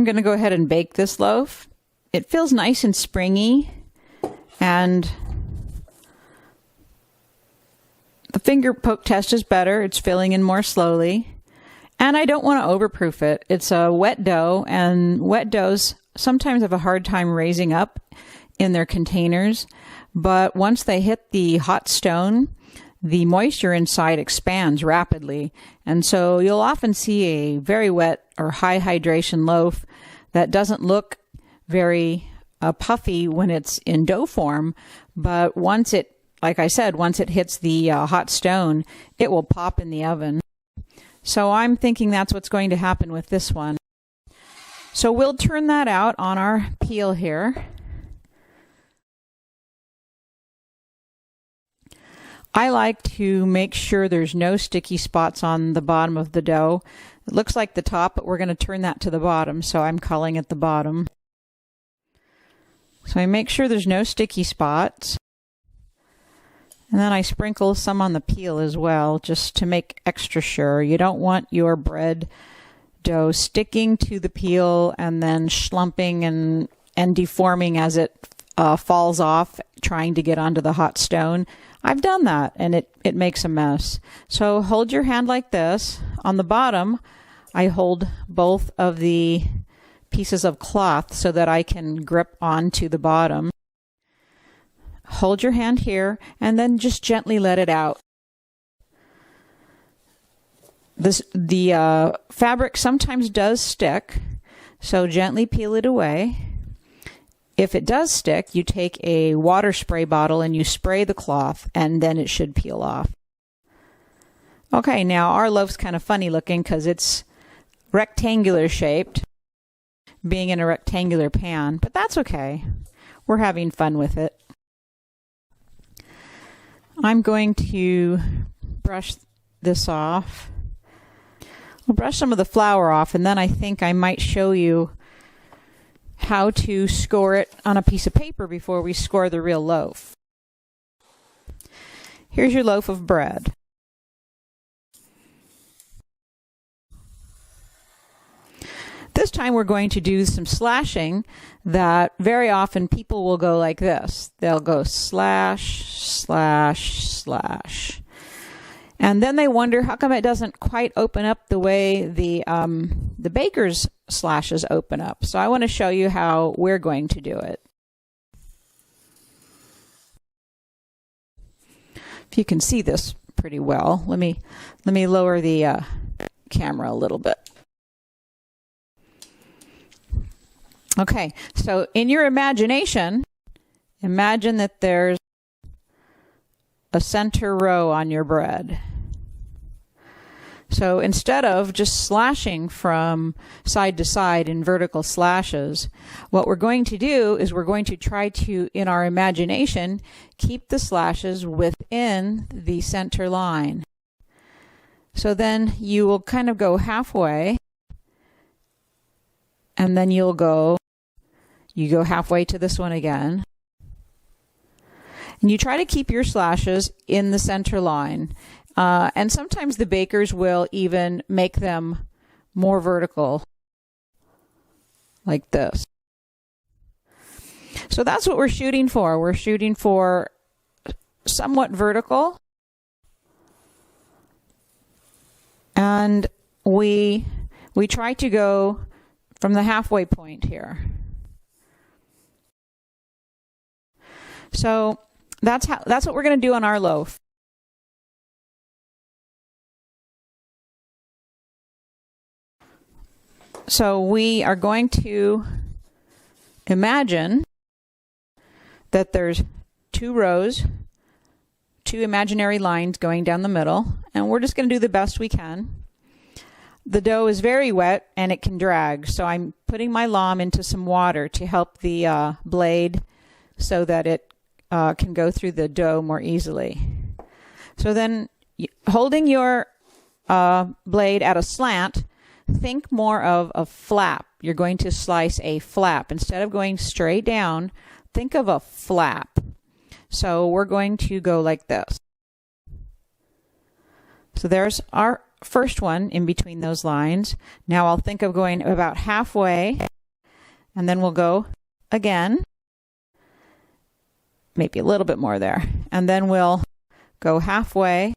going to go ahead and bake this loaf. It feels nice and springy, and the finger poke test is better. It's filling in more slowly. And I don't want to overproof it. It's a wet dough, and wet doughs sometimes have a hard time raising up in their containers. But once they hit the hot stone, the moisture inside expands rapidly. And so you'll often see a very wet or high hydration loaf that doesn't look very puffy when it's in dough form. But once it, like I said, once it hits the hot stone, it will pop in the oven. So I'm thinking that's what's going to happen with this one. So we'll turn that out on our peel here. I like to make sure there's no sticky spots on the bottom of the dough. It looks like the top, but we're going to turn that to the bottom, so I'm calling it the bottom. So I make sure there's no sticky spots. And then I sprinkle some on the peel as well, just to make extra sure. You don't want your bread dough sticking to the peel and then schlumping and deforming as it falls off, trying to get onto the hot stone. I've done that, and it makes a mess. So hold your hand like this. On the bottom, I hold both of the pieces of cloth so that I can grip onto the bottom. Hold your hand here, and then just gently let it out. The fabric sometimes does stick, so gently peel it away. If it does stick, you take a water spray bottle and you spray the cloth, and then it should peel off. Okay, now our loaf's kind of funny looking because it's rectangular shaped, being in a rectangular pan, but that's okay. We're having fun with it. I'm going to brush this off. I'll brush some of the flour off, and then I think I might show you how to score it on a piece of paper before we score the real loaf. Here's your loaf of bread. This time we're going to do some slashing that very often people will go like this. They'll go slash, slash, slash. And then they wonder how come it doesn't quite open up the way the baker's slashes open up. So I want to show you how we're going to do it. If you can see this pretty well, let me lower the camera a little bit. Okay, so in your imagination, imagine that there's a center row on your bread. So instead of just slashing from side to side in vertical slashes, what we're going to do is we're going to try to, in our imagination, keep the slashes within the center line. So then you will kind of go halfway, and then you go halfway to this one again. And you try to keep your slashes in the center line. And sometimes the bakers will even make them more vertical, like this. So that's what we're shooting for. We're shooting for somewhat vertical. And we try to go from the halfway point here. So that's what we're going to do on our loaf. So we are going to imagine that there's two rows, two imaginary lines going down the middle, and we're just going to do the best we can. The dough is very wet and it can drag, so I'm putting my lom into some water to help the blade so that it can go through the dough more easily. So then, holding your blade at a slant, think more of a flap. You're going to slice a flap. Instead of going straight down, think of a flap. So we're going to go like this. So there's our first one in between those lines. Now I'll think of going about halfway And then we'll go again. Maybe a little bit more there. And then we'll go halfway.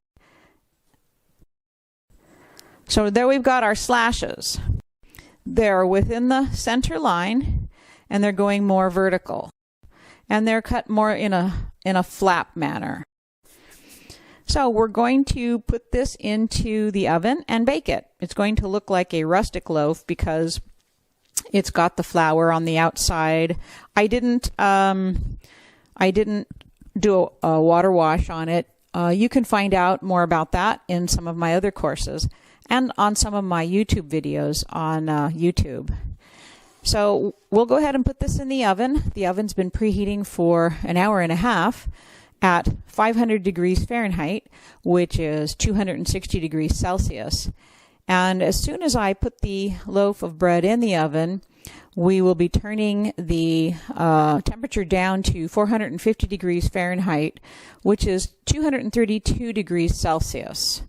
So there we've got our slashes. They're within the center line and they're going more vertical. And they're cut more in a flap manner. So we're going to put this into the oven and bake it. It's going to look like a rustic loaf because it's got the flour on the outside. I didn't do a water wash on it. You can find out more about that in some of my other courses and on some of my YouTube videos on YouTube. So we'll go ahead and put this in the oven. The oven's been preheating for an hour and a half at 500 degrees Fahrenheit, which is 260 degrees Celsius. And as soon as I put the loaf of bread in the oven, we will be turning the temperature down to 450 degrees Fahrenheit, which is 232 degrees Celsius.